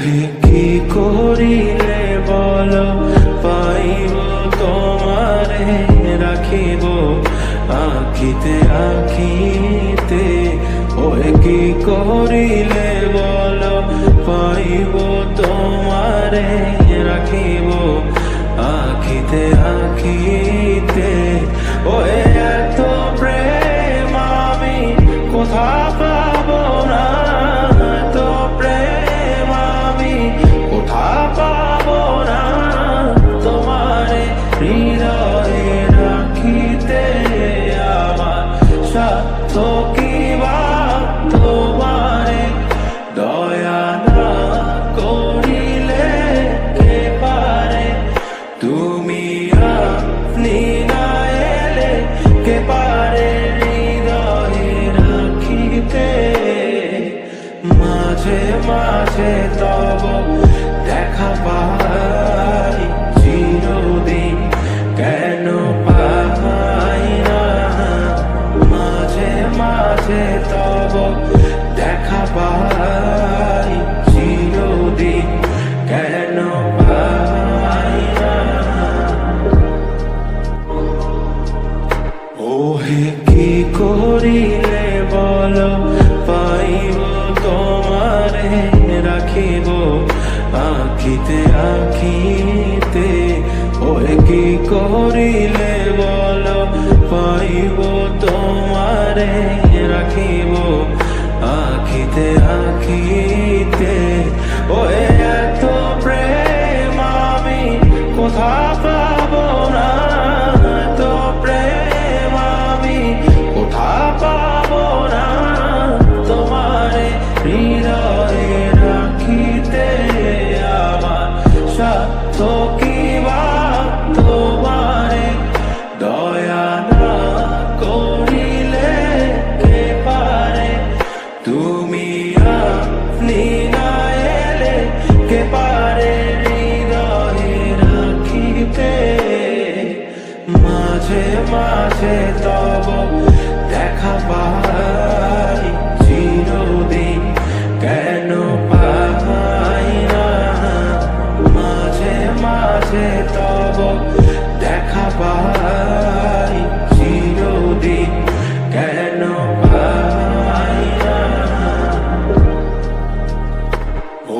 ওহে কি করিলে বলো পাইব তোমারে রাখিব আখিতে আখিতে। ওহে কি করিলে বলো পাইব তোমারে রাখিব আখিতে আখিতে। ওহে এত প্রেম আমি কোথা পাবো না, এত প্রেম আমি কোথা পাবো না। তোমারে হৃদয়ে রাখিতে আমার সাধ্য কি বা তোমারে দয়া না করিলে কে পারে। তুমি আপনি না এলে কে পারে হৃদয়ে রাখিতে। মাঝে মাঝে তব দেখা পাই চিরদিন কেন পাই না। মাঝে মাঝে তব দেখা পাই চিরদিন কেন পাই না। ওহে কি করিলে বলো পাইব তোমারে রাখিব আখিতে আখিতে। ওহে কি করিলে বলো পাইব তোমারে রাখিব আখিতে আখিতে। ওহে এত প্রেম আমি কোথা পাবো না, এত প্রেম আমি কোথা পাবো না। তোমারে হৃদয়ে রাখিতে আমার সাধ্য কি বা তোমারে দয়া না করিলে কে পারে। তুমি আপনি না এলে কে পারে হৃদয়ে রাখিতে। মাঝে মাঝে তব দেখা পাই চিরদিন কেন পাই না। মাঝে মাঝে তব দেখা পাই চিরদিন কেন পাই না।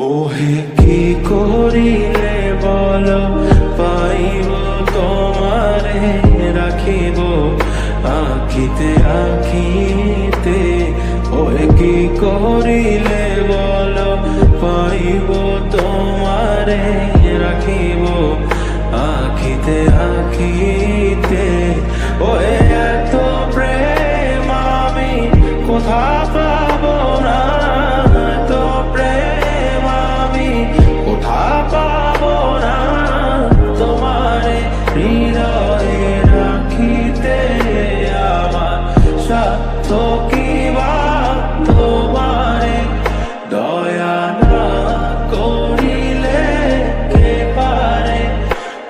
ওহে কি করিলে বলো পাইব তোমারে রাখিব আখিতে আখিতে। ওহে কি করিলে বলো পাইব তোমারে রাখিব আখিতে আখিতে। ওহে এত প্রেম আমি কোথা পাবো না, এত প্রেম আমি কোথা পাবো না। তোমারে হৃদয়ে রাখিতে আমার সাধ্য কি বা তোমারে দয়া না করিলে কে পারে।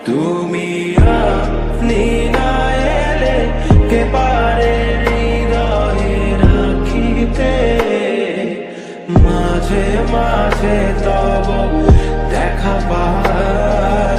তুমি আপনি না এলে কে পারে হৃদয়ে রাখিতে। মাঝে মাঝে তব দেখা পাই